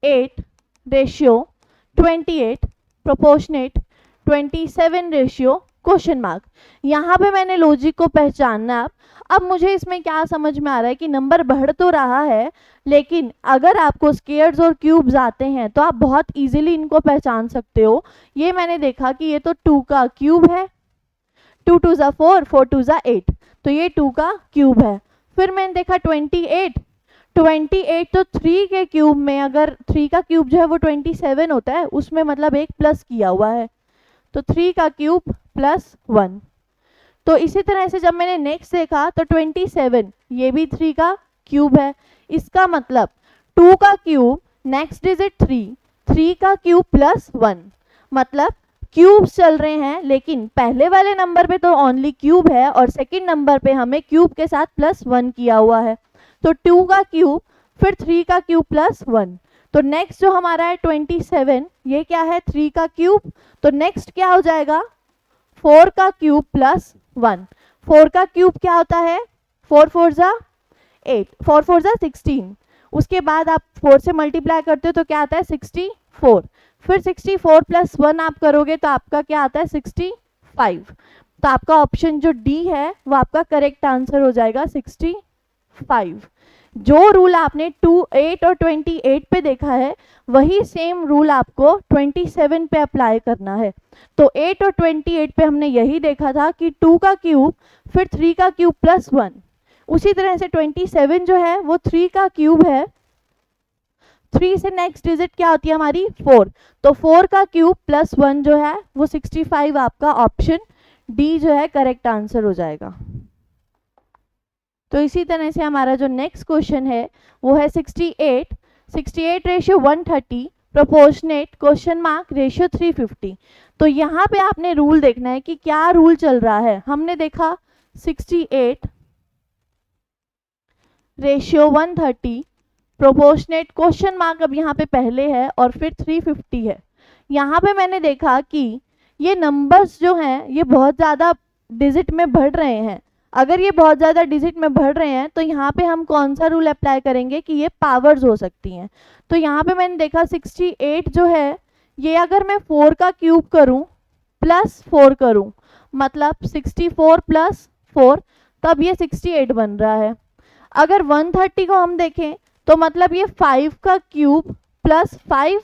Speaker 1: 8:28 प्रोपोर्शनेट 27:? यहाँ पे मैंने लॉजिक को पहचानना। अब मुझे इसमें क्या समझ में आ रहा है कि नंबर बढ़ तो रहा है, लेकिन अगर आपको स्क्वायर्स और क्यूब्स आते हैं तो आप बहुत इजीली इनको पहचान सकते हो। ये मैंने देखा कि ये तो 2 का क्यूब है, 2 2 ज़ा 4, 4 2 ज़ा 8, तो ये 2 का क्यूब है। फिर मैंने देखा 28 तो 3 के क्यूब में, अगर 3 का क्यूब जो है वो 27 होता है, उसमें मतलब एक प्लस किया हुआ है, तो 3 का क्यूब +1। तो इसी तरह से जब मैंने नेक्स्ट देखा तो 27 ये भी 3 का क्यूब है। इसका मतलब 2 का क्यूब नेक्स्ट डिजिट 3 का क्यूब +1, मतलब क्यूब्स चल रहे हैं, लेकिन पहले वाले नंबर पे तो ओनली क्यूब है और सेकंड नंबर पे हमें क्यूब के साथ +1 किया हुआ है। तो 2 का क्यूब फिर 3 का क्यूब +1। तो नेक्स्ट जो हमारा है 27, ये क्या है 3 का क्यूब, तो नेक्स्ट क्या हो जाएगा 4 का क्यूब +1। 4 का क्यूब क्या होता है 4 4 ज़ा 8, 4 4 ज़ा 16। उसके बाद आप 4 से मल्टीप्लाई करते हो तो क्या आता है 64, फिर 64 + 1 आप करोगे तो आपका क्या आता है 65। तो आपका ऑप्शन जो डी है वो आपका करेक्ट आंसर हो जाएगा 65। जो रूल आपने 8 और 28 पे देखा है वही सेम रूल आपको 27 पे अप्लाई करना है। तो 8 और 28 पे हमने यही देखा था कि 2 का क्यूब फिर 3 का क्यूब +1। उसी तरह से 27 जो है वो 3 का क्यूब है, 3 से नेक्स्ट डिजिट क्या होती है हमारी 4, तो 4 का क्यूब +1 जो है वो 65। आपका ऑप्शन डी जो है करेक्ट आंसर हो जाएगा। तो इसी तरह से हमारा जो नेक्स्ट क्वेश्चन है वो है 68:130 प्रोपोर्शनेट (350). तो यहाँ पे आपने रूल देखना है कि क्या रूल चल रहा है। हमने देखा 68:130 प्रोपोर्शनेट अब यहाँ पे पहले है और फिर 350 है। यहाँ पे मैंने देखा कि ये नंबर्स जो हैं ये बहुत ज़्यादा डिजिट में बढ़ रहे हैं। अगर ये बहुत ज़्यादा डिजिट में बढ़ रहे हैं तो यहाँ पे हम कौन सा रूल अप्लाई करेंगे कि ये पावर्स हो सकती हैं। तो यहाँ पे मैंने देखा 68 जो है ये अगर मैं 4 का क्यूब करूँ +4 करूँ, मतलब 64 + 4, तब ये 68 बन रहा है। अगर 130 को हम देखें तो मतलब ये 5 का क्यूब +5,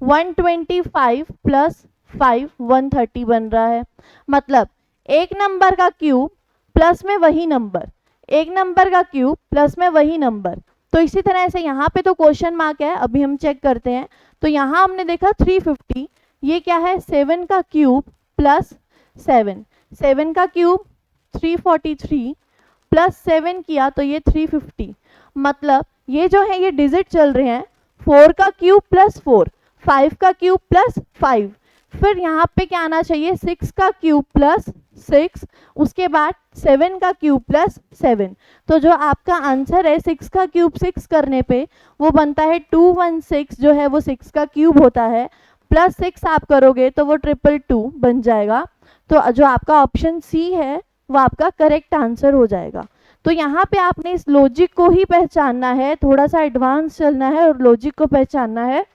Speaker 1: 125 + 5 130 बन रहा है। मतलब एक नंबर का क्यूब प्लस में वही नंबर, एक नंबर का क्यूब प्लस में वही नंबर। तो इसी तरह से यहाँ पे तो क्वेश्चन मार्क है, अभी हम चेक करते हैं। तो यहाँ हमने देखा 350, ये क्या है 7 का क्यूब +7, 7 का क्यूब 343 +7 किया तो ये 350। मतलब ये जो है ये डिजिट चल रहे हैं 4 का क्यूब +4, 5 का क्यूब +5, फिर यहाँ पे क्या आना चाहिए 6 का क्यूब 6, उसके बाद 7 का क्यूब प्लस 7। तो जो आपका आंसर है 6 का क्यूब 6 करने पे वो बनता है 216, जो है वो 6 का क्यूब होता है, प्लस 6 आप करोगे तो वो 222 बन जाएगा। तो जो आपका ऑप्शन सी है वो आपका करेक्ट आंसर हो जाएगा। तो यहाँ पे आपने इस लॉजिक को ही पहचानना है, थोड़ा सा एडवांस चलना है और लॉजिक को पहचानना है।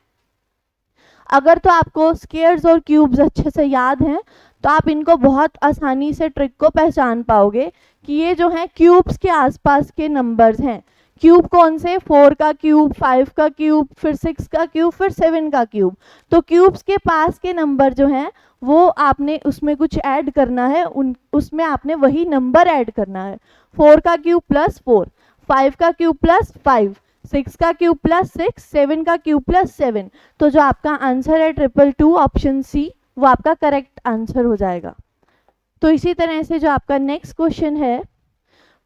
Speaker 1: अगर तो आपको स्क्वायर्स और क्यूब्स अच्छे से याद हैं तो आप इनको बहुत आसानी से ट्रिक को पहचान पाओगे कि ये जो हैं क्यूब्स के आसपास के नंबर्स हैं। क्यूब कौन से? 4 का क्यूब, 5 का क्यूब, फिर 6 का क्यूब, फिर 7 का क्यूब। तो क्यूब्स के पास के नंबर जो हैं वो आपने उसमें कुछ ऐड करना है, उसमें आपने वही नंबर ऐड करना है। 4 का क्यूब प्लस 4, 5 का क्यूब प्लस 5, 6 का क्यूब प्लस 6, 7 का क्यूब प्लस 7। तो जो आपका आंसर है 222 ऑप्शन सी, वो आपका करेक्ट आंसर हो जाएगा। तो इसी तरह से जो आपका नेक्स्ट क्वेश्चन है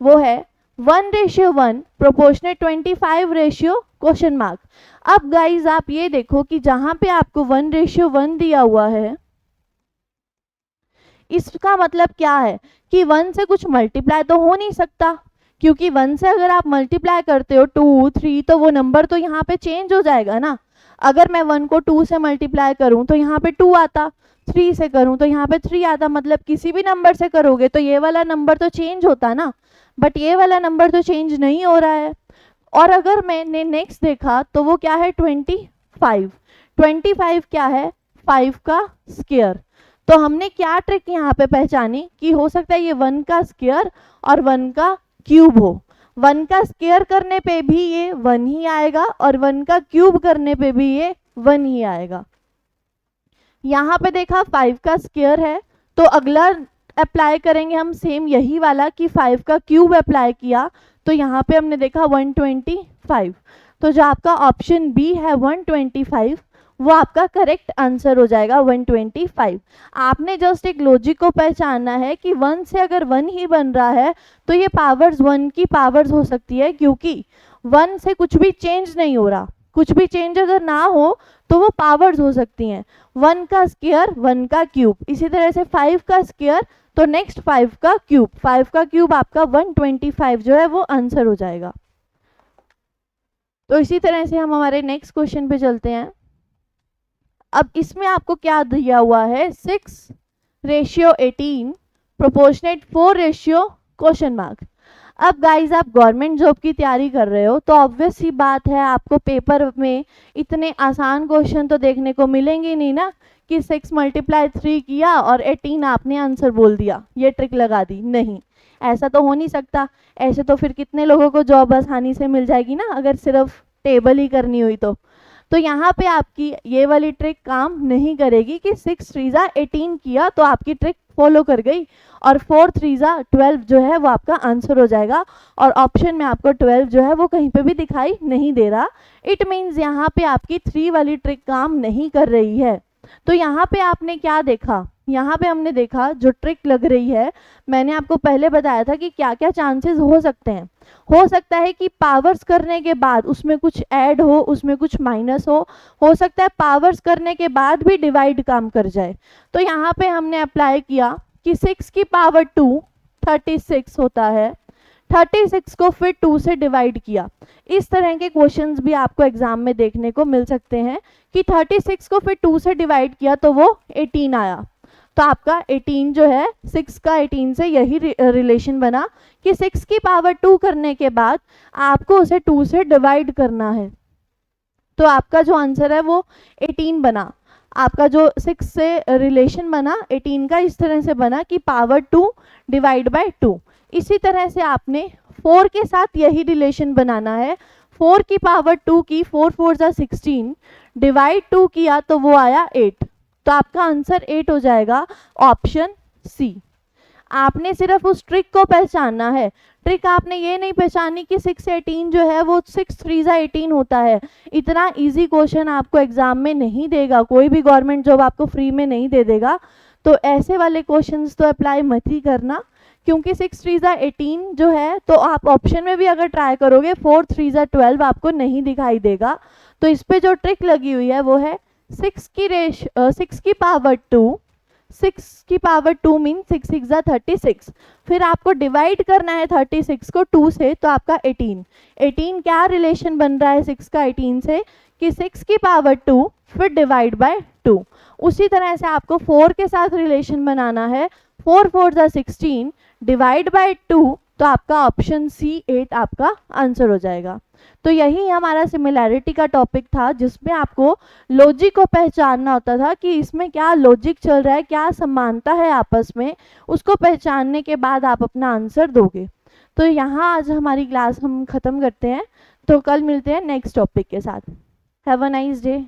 Speaker 1: वो है 1:1 प्रोपोर्शनेट 25 रेशियो क्वेश्चन मार्क। अब गाइज आप ये देखो कि जहां पे आपको 1:1 दिया हुआ है, इसका मतलब क्या है कि 1 से कुछ मल्टीप्लाई तो हो नहीं सकता, क्योंकि 1 से अगर आप मल्टीप्लाई करते हो 2, 3 तो वो नंबर तो यहाँ पे चेंज हो जाएगा ना। अगर मैं 1 को 2 से मल्टीप्लाई करूँ तो यहाँ पे 2 आता, 3 से करूँ तो यहाँ पे 3 आता, मतलब किसी भी नंबर से करोगे तो ये वाला नंबर तो चेंज होता ना, बट ये वाला नंबर तो चेंज नहीं हो रहा है। और अगर मैंने नेक्स्ट देखा तो वो क्या है 25। 25 क्या है? 5 का स्क्वायर। तो हमने क्या ट्रिक यहाँ पे पहचानी कि हो सकता है ये 1 का स्क्वायर और 1 का क्यूब हो। 1 का स्क्वायर करने पे भी ये 1 ही आएगा और 1 का क्यूब करने पे भी ये 1 ही आएगा। यहाँ पे देखा 5 का स्क्वायर है, तो अगला अप्लाई करेंगे हम सेम यही वाला कि 5 का क्यूब अप्लाई किया, तो यहाँ पे हमने देखा 125। तो जो आपका ऑप्शन बी है 125, वो आपका करेक्ट आंसर हो जाएगा 125। आपने जस्ट एक लॉजिक को पहचानना है कि 1 से अगर 1 ही बन रहा है तो ये पावर्स 1 की पावर्स हो सकती है, क्योंकि 1 से कुछ भी चेंज नहीं हो रहा। कुछ भी चेंज अगर ना हो तो वो पावर्स हो सकती हैं। 1 का स्क्वायर, 1 का क्यूब, इसी तरह से 5 का स्क्वायर तो नेक्स्ट 5 का क्यूब, 5 का क्यूब आपका 125 जो है वो आंसर हो जाएगा। तो इसी तरह से हम हमारे नेक्स्ट क्वेश्चन पे चलते हैं। अब इसमें आपको क्या दिया हुआ है 6:18 प्रोपोर्शनेट 4 रेशियो क्वेश्चन मार्क। अब गाइज आप गवर्नमेंट जॉब की तैयारी कर रहे हो तो ऑब्वियस सी बात है आपको पेपर में इतने आसान क्वेश्चन तो देखने को मिलेंगे नहीं ना कि 6 × 3 किया और 18 आपने आंसर बोल दिया, ये ट्रिक लगा दी। नहीं, ऐसा तो हो नहीं सकता। ऐसे तो फिर कितने लोगों को जॉब आसानी से मिल जाएगी ना, अगर सिर्फ टेबल ही करनी हुई तो यहाँ पे आपकी ये वाली ट्रिक काम नहीं करेगी कि 6 3 18 किया तो आपकी ट्रिक फॉलो कर गई और 4 3 12 जो है वो आपका आंसर हो जाएगा। और ऑप्शन में आपको 12 जो है वो कहीं पे भी दिखाई नहीं दे रहा। इट मीन्स यहाँ पे आपकी 3 वाली ट्रिक काम नहीं कर रही है। तो यहाँ पे आपने क्या देखा, यहाँ पे हमने देखा जो ट्रिक लग रही है, मैंने आपको पहले बताया था कि क्या क्या चांसेस हो सकते हैं। हो सकता है कि पावर्स करने के बाद उसमें कुछ ऐड हो, उसमें कुछ माइनस हो सकता है पावर्स करने के बाद भी डिवाइड काम कर जाए। तो यहाँ पे हमने अप्लाई किया कि 6 की पावर 2 36 होता है, 36 को फिर 2 से डिवाइड किया। इस तरह के क्वेश्चंस भी आपको एग्जाम में देखने को मिल सकते हैं कि 36 को फिर 2 से डिवाइड किया तो वो 18 आया। तो आपका 18 जो है 6 का 18 से यही रिलेशन बना कि 6 की पावर 2 करने के बाद आपको उसे 2 से डिवाइड करना है। तो आपका जो आंसर है वो 18 बना। आपका जो 6 से रिलेशन बना 18 का इस तरह से बना कि पावर 2 डिवाइड बाय 2। इसी तरह से आपने 4 के साथ यही रिलेशन बनाना है। 4 की पावर 2 की, 4 4 16, डिवाइड 2 किया तो वो आया 8। तो आपका आंसर 8 हो जाएगा, ऑप्शन सी। आपने सिर्फ उस ट्रिक को पहचानना है। ट्रिक आपने ये नहीं पहचानी कि 6 18 जो है वो 6 3 18 होता है। इतना इजी क्वेश्चन आपको एग्जाम में नहीं देगा, कोई भी गवर्नमेंट जॉब आपको फ्री में नहीं दे देगा। तो ऐसे वाले क्वेश्चंस तो अप्लाई मत ही करना, क्योंकि 6 3 18 जो है तो आप ऑप्शन में भी अगर ट्राई करोगे 4 3 12 आपको नहीं दिखाई देगा। तो इस पे जो ट्रिक लगी हुई है वो है 6 की पावर 2 6 की पावर 2 मीन 6 6 जा 36। फिर आपको डिवाइड करना है 36 को 2 से, तो आपका 18 क्या रिलेशन बन रहा है 6 का 18 से कि 6 की पावर 2 फिर डिवाइड बाय 2। उसी तरह से आपको 4 के साथ रिलेशन बनाना है, 4 4 जा 16 डिवाइड बाय 2, तो आपका ऑप्शन सी 8 आपका आंसर हो जाएगा। तो यही हमारा सिमिलैरिटी का टॉपिक था, जिसमें आपको लॉजिक को पहचानना होता था कि इसमें क्या लॉजिक चल रहा है, क्या समानता है आपस में, उसको पहचानने के बाद आप अपना आंसर दोगे। तो यहाँ आज हमारी क्लास हम ख़त्म करते हैं, तो कल मिलते हैं नेक्स्ट टॉपिक के साथ। Have a nice day.